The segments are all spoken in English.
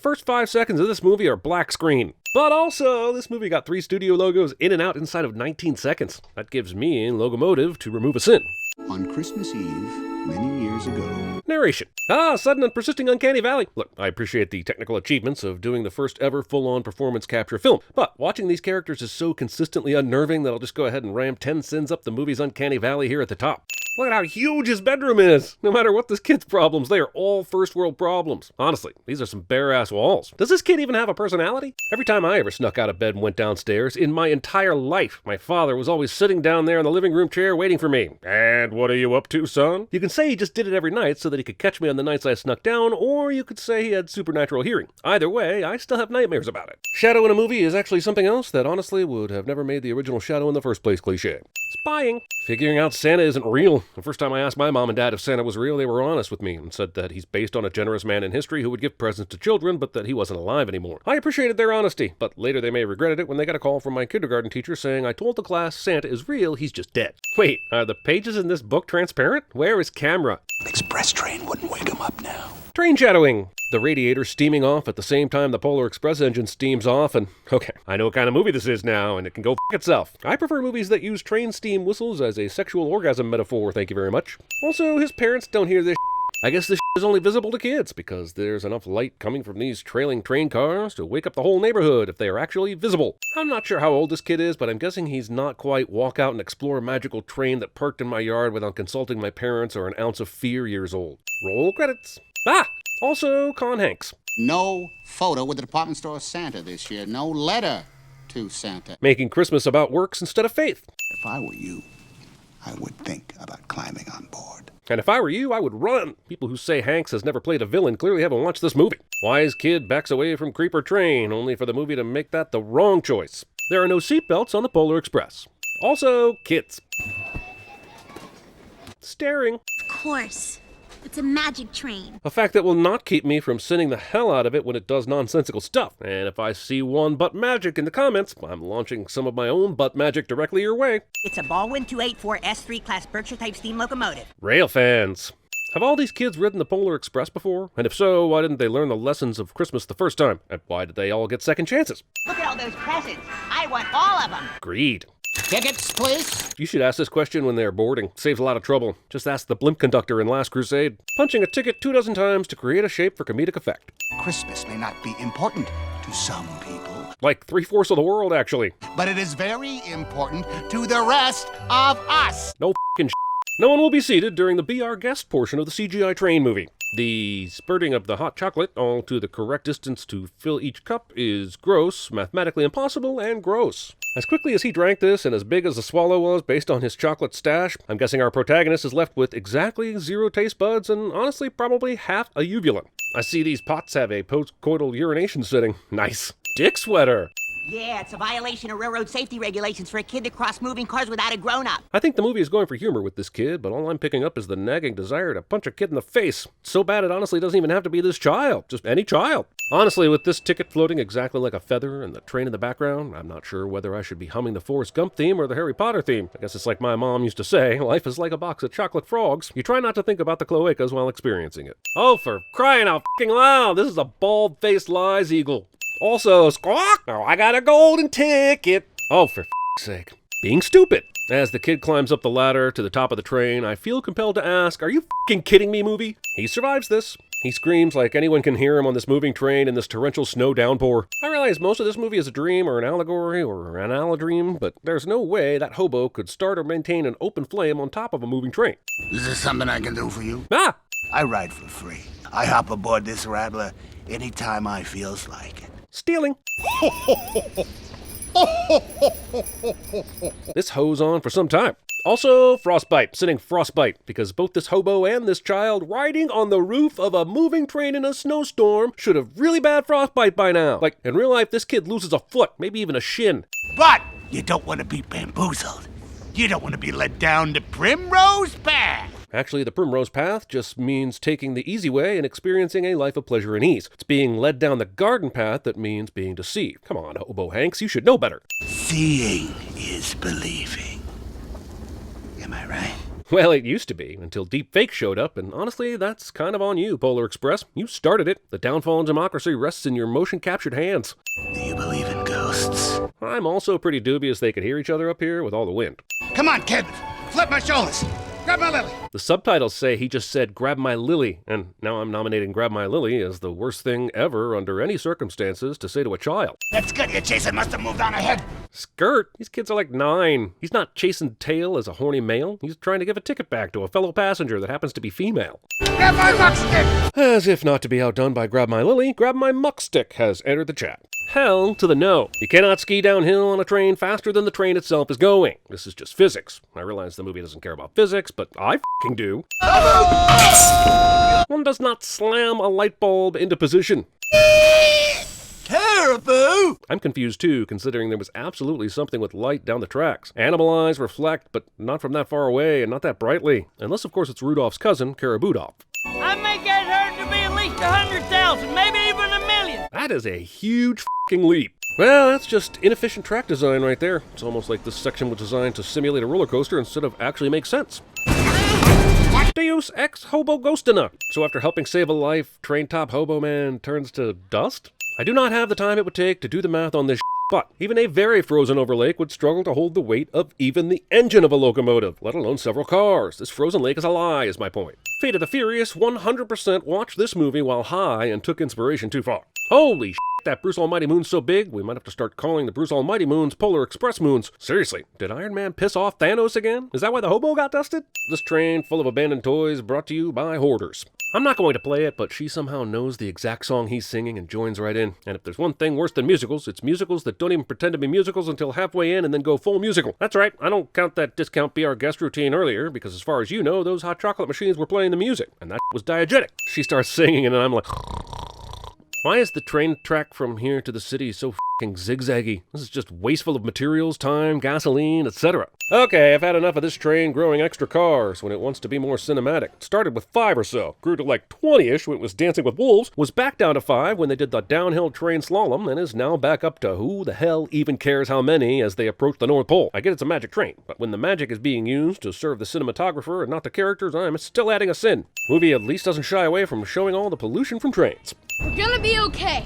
first 5 seconds of this movie are black screen. But also, this movie got 3 studio logos in and out inside of 19 seconds. That gives me a locomotive to remove a sin. On Christmas Eve, many years ago. Narration. Sudden and persisting uncanny valley. Look, I appreciate the technical achievements of doing the first ever full-on performance capture film, but watching these characters is so consistently unnerving that I'll just go ahead and ram 10 sins up the movie's uncanny valley here at the top. Look at how huge his bedroom is! No matter what this kid's problems, they are all first world problems. Honestly, these are some bare-ass walls. Does this kid even have a personality? Every time I ever snuck out of bed and went downstairs, in my entire life, my father was always sitting down there in the living room chair waiting for me. And what are you up to, son? You can say he just did it every night so that he could catch me on the nights I snuck down, or you could say he had supernatural hearing. Either way, I still have nightmares about it. Shadow in a movie is actually something else that honestly would have never made the original Shadow in the first place cliché. Spying. Figuring out Santa isn't real. The first time I asked my mom and dad if Santa was real, they were honest with me and said that he's based on a generous man in history who would give presents to children, but that he wasn't alive anymore. I appreciated their honesty, but later they may have regretted it when they got a call from my kindergarten teacher saying, "I told the class Santa is real, he's just dead." Wait, are the pages in this book transparent? Where is camera? Express train wouldn't wake him up now. Train shadowing. The radiator steaming off at the same time the Polar Express engine steams off, and okay, I know what kind of movie this is now, and it can go f*** itself. I prefer movies that use train steam whistles as a sexual orgasm metaphor, thank you very much. Also, his parents don't hear this I guess this is only visible to kids, because there's enough light coming from these trailing train cars to wake up the whole neighborhood if they are actually visible. I'm not sure how old this kid is, but I'm guessing he's not quite walk out and explore a magical train that parked in my yard without consulting my parents or an ounce of fear years old. Roll credits. Also Con Hanks. No photo with the department store Santa this year. No letter to Santa. Making Christmas about works instead of faith. If I were you, I would think about climbing on board. And if I were you, I would run. People who say Hanks has never played a villain clearly haven't watched this movie. Wise kid backs away from creeper train, only for the movie to make that the wrong choice. There are no seatbelts on the Polar Express. Also, kids. Staring. Of course. It's a magic train. A fact that will not keep me from sinning the hell out of it when it does nonsensical stuff. And if I see one butt magic in the comments, I'm launching some of my own butt magic directly your way. It's a Baldwin 284 S3 class Berkshire-type steam locomotive. Rail fans. Have all these kids ridden the Polar Express before? And if so, why didn't they learn the lessons of Christmas the first time? And why did they all get second chances? Look at all those presents. I want all of them. Greed. Tickets, please. You should ask this question when they're boarding. Saves a lot of trouble. Just ask the blimp conductor in Last Crusade. Punching a ticket 24 times to create a shape for comedic effect. Christmas may not be important to some people. Like 3/4 of the world, actually. But it is very important to the rest of us. No f***ing shit. No one will be seated during the Be Our Guest portion of the CGI train movie. The spurting of the hot chocolate, all to the correct distance to fill each cup, is gross, mathematically impossible, and gross. As quickly as he drank this, and as big as the swallow was based on his chocolate stash, I'm guessing our protagonist is left with exactly 0 taste buds and honestly probably half a uvula. I see these pots have a post-coital urination setting. Nice. Dick sweater. Yeah, it's a violation of railroad safety regulations for a kid to cross moving cars without a grown-up. I think the movie is going for humor with this kid, but all I'm picking up is the nagging desire to punch a kid in the face. It's so bad it honestly doesn't even have to be this child. Just any child. Honestly, with this ticket floating exactly like a feather and the train in the background, I'm not sure whether I should be humming the Forrest Gump theme or the Harry Potter theme. I guess it's like my mom used to say, life is like a box of chocolate frogs. You try not to think about the cloacas while experiencing it. Oh, for crying out f***ing loud, this is a bald-faced lies eagle. Also, squawk! Oh, I got a golden ticket! Oh, for f***'s sake. Being stupid. As the kid climbs up the ladder to the top of the train, I feel compelled to ask, are you f***ing kidding me, movie? He survives this. He screams like anyone can hear him on this moving train in this torrential snow downpour. I realize most of this movie is a dream or an allegory or an allodream, but there's no way that hobo could start or maintain an open flame on top of a moving train. Is this something I can do for you? Ah! I ride for free. I hop aboard this rattler anytime I feels like it. Stealing. This ho's on for some time. Also, frostbite, sitting frostbite, because both this hobo and this child riding on the roof of a moving train in a snowstorm should have really bad frostbite by now. Like, in real life, this kid loses a foot, maybe even a shin. But you don't want to be bamboozled. You don't want to be led down the primrose path. Actually, the primrose path just means taking the easy way and experiencing a life of pleasure and ease. It's being led down the garden path that means being deceived. Come on, Hobo Hanks, you should know better. Seeing is believing. Am I right? Well, it used to be, until deepfake showed up, and honestly, that's kind of on you, Polar Express. You started it. The downfall of democracy rests in your motion-captured hands. Do you believe in ghosts? I'm also pretty dubious they could hear each other up here with all the wind. Come on, kid. Flip my shoulders. Grab my lily. The subtitles say he just said, "Grab my lily," and now I'm nominating "Grab my lily" as the worst thing ever under any circumstances to say to a child. That's good. Your chaser must have moved on ahead. Skirt? These kids are like 9. He's not chasing tail as a horny male. He's trying to give a ticket back to a fellow passenger that happens to be female. Grab my muck stick. As if not to be outdone by "Grab my lily," "Grab my muck stick" has entered the chat. Hell to the no. You cannot ski downhill on a train faster than the train itself is going. This is just physics. I realize the movie doesn't care about physics, but I f***ing do. One does not slam a light bulb into position. Caribou! I'm confused too, considering there was absolutely something with light down the tracks. Animal eyes reflect, but not from that far away and not that brightly. Unless, of course, it's Rudolph's cousin, Caribudolph. I make that hurt to be at least 100,000, maybe even 1,000,000. That is a huge f***ing leap. Well, that's just inefficient track design right there. It's almost like this section was designed to simulate a roller coaster instead of actually make sense. Deus ex hobo ghostina. So after helping save a life, train top hobo man turns to dust? I do not have the time it would take to do the math on this but even a very frozen over lake would struggle to hold the weight of even the engine of a locomotive, let alone several cars. This frozen lake is a lie, is my point. Fate of the Furious 100% watched this movie while high and took inspiration too far. Holy that Bruce Almighty moon's so big, we might have to start calling the Bruce Almighty moons Polar Express moons. Seriously, did Iron Man piss off Thanos again? Is that why the hobo got dusted? This train full of abandoned toys brought to you by hoarders. I'm not going to play it, but she somehow knows the exact song he's singing and joins right in. And if there's one thing worse than musicals, it's musicals that don't even pretend to be musicals until halfway in and then go full musical. That's right, I don't count that discount Be Our Guest routine earlier, because as far as you know, those hot chocolate machines were playing the music, and that was diegetic. She starts singing and I'm like... Why is the train track from here to the city so f***ing zigzaggy? This is just wasteful of materials, time, gasoline, etc. Okay, I've had enough of this train growing extra cars when it wants to be more cinematic. It started with 5 or so, grew to like 20-ish when it was Dancing with Wolves, was back down to 5 when they did the downhill train slalom, and is now back up to who the hell even cares how many as they approach the North Pole. I get it's a magic train, but when the magic is being used to serve the cinematographer and not the characters, I'm still adding a sin. Movie at least doesn't shy away from showing all the pollution from trains. We're gonna be okay.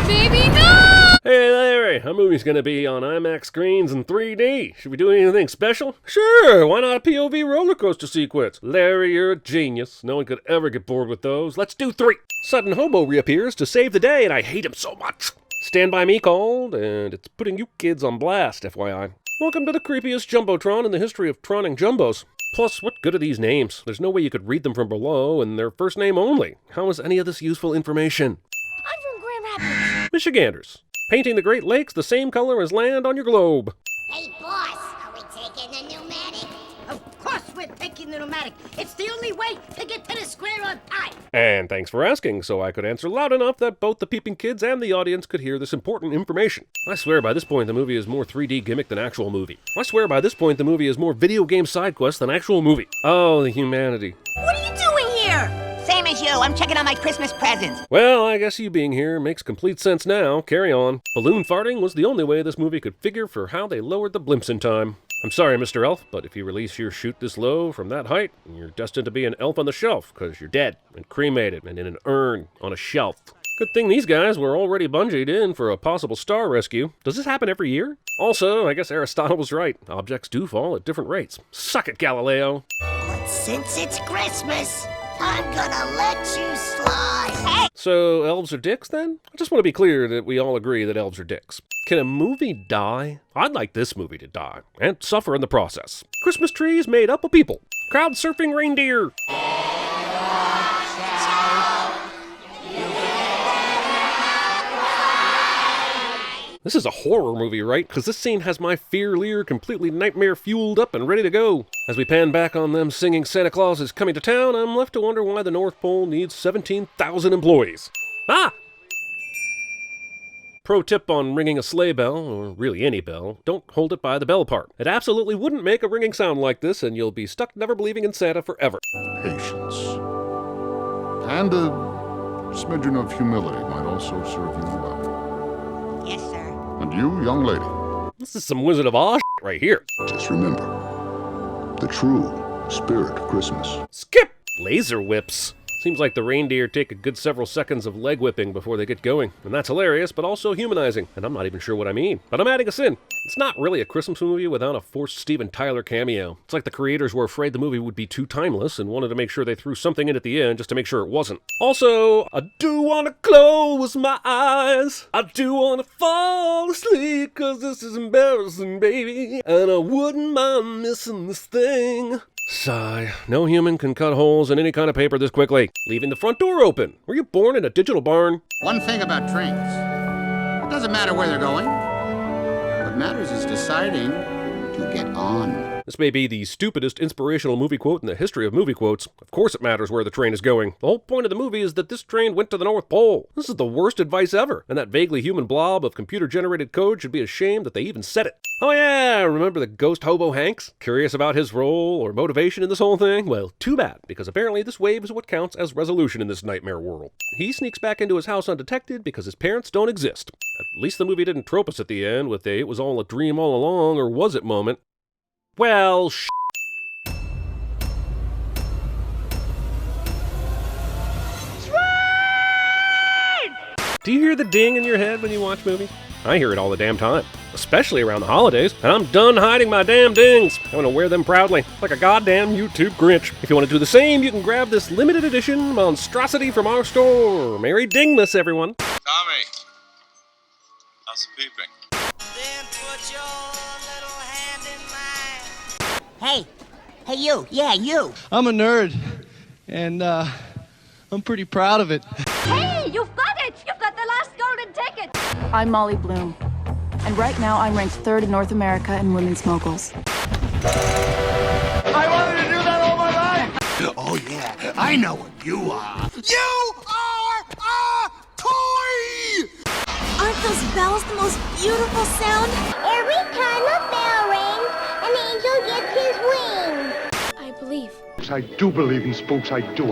Baby, no! Hey Larry, a movie's gonna be on IMAX screens in 3D. Should we do anything special? Sure, why not a POV roller coaster sequence? Larry, you're a genius. No one could ever get bored with those. Let's do 3. Sudden Hobo reappears to save the day, and I hate him so much. Stand By Me called, and it's putting you kids on blast, FYI. Welcome to the creepiest Jumbotron in the history of troning jumbos. Plus, what good are these names? There's no way you could read them from below, and their first name only. How is any of this useful information? I'm from Grand Rapids. Michiganders. Painting the Great Lakes the same color as land on your globe. Hey, boss, are we taking the pneumatic? Of course we're taking the pneumatic. It's the only way to get to the square on time. And thanks for asking, so I could answer loud enough that both the peeping kids and the audience could hear this important information. I swear by this point the movie is more 3D gimmick than actual movie. I swear by this point the movie is more video game side quest than actual movie. Oh, the humanity. What are you doing here? Same as you. I'm checking on my Christmas presents. Well, I guess you being here makes complete sense now. Carry on. Balloon farting was the only way this movie could figure for how they lowered the blimps in time. I'm sorry, Mr. Elf, but if you release your chute this low from that height, you're destined to be an elf on the shelf, because you're dead and cremated and in an urn on a shelf. Good thing these guys were already bungeed in for a possible star rescue. Does this happen every year? Also, I guess Aristotle was right. Objects do fall at different rates. Suck it, Galileo. But since it's Christmas, I'm gonna let you slide. So, elves are dicks then? I just want to be clear that we all agree that elves are dicks. Can a movie die? I'd like this movie to die, and suffer in the process. Christmas trees made up of people. Crowd surfing reindeer. This is a horror movie, right? Because this scene has my fear leer completely nightmare fueled up and ready to go. As we pan back on them singing Santa Claus is coming to town, I'm left to wonder why the North Pole needs 17,000 employees. Ah! Pro tip on ringing a sleigh bell, or really any bell, don't hold it by the bell part. It absolutely wouldn't make a ringing sound like this, and you'll be stuck never believing in Santa forever. Patience. And a smidgen of humility might also serve you well. Yes, sir. And you, young lady, This is some Wizard of Oz right here. Just remember, the true spirit of Christmas. Skip! Laser whips. Seems like the reindeer take a good several seconds of leg whipping before they get going. And that's hilarious, but also humanizing. And I'm not even sure what I mean. But I'm adding a sin. It's not really a Christmas movie without a forced Steven Tyler cameo. It's like the creators were afraid the movie would be too timeless and wanted to make sure they threw something in at the end just to make sure it wasn't. Also, I do want to close my eyes. I do want to fall asleep, cause this is embarrassing, baby. And I wouldn't mind missing this thing. Sigh. No human can cut holes in any kind of paper this quickly. Leaving the front door open. Were you born in a digital barn? One thing about trains. It doesn't matter where they're going. What matters is deciding to get on. This may be the stupidest inspirational movie quote in the history of movie quotes. Of course it matters where the train is going. The whole point of the movie is that this train went to the North Pole. This is the worst advice ever, and that vaguely human blob of computer-generated code should be ashamed that they even said it. Oh yeah, remember the ghost hobo Hanks? Curious about his role or motivation in this whole thing? Well, too bad, because apparently this wave is what counts as resolution in this nightmare world. He sneaks back into his house undetected because his parents don't exist. At least the movie didn't trope us at the end with a "it was all a dream all along" or was it moment. Well, Do you hear the ding in your head when you watch movies? I hear it all the damn time, especially around the holidays, and I'm done hiding my damn dings. I'm gonna wear them proudly, like a goddamn YouTube Grinch. If you want to do the same, you can grab this limited edition monstrosity from our store. Merry Dingmas, everyone. Tommy, how's the peeping? Then put your little hand in mine. Hey, you, yeah, you. I'm a nerd, and I'm pretty proud of it. Hey, you've got it! You've got the last golden ticket! I'm Molly Bloom, and right now I'm ranked 3rd in North America in women's moguls. I wanted to do that all my life! Oh yeah, I know what you are. You are a toy! Aren't those bells the most beautiful sound? Every time a bell rings, an angel gets his wings. I believe. I do believe in spooks. I do.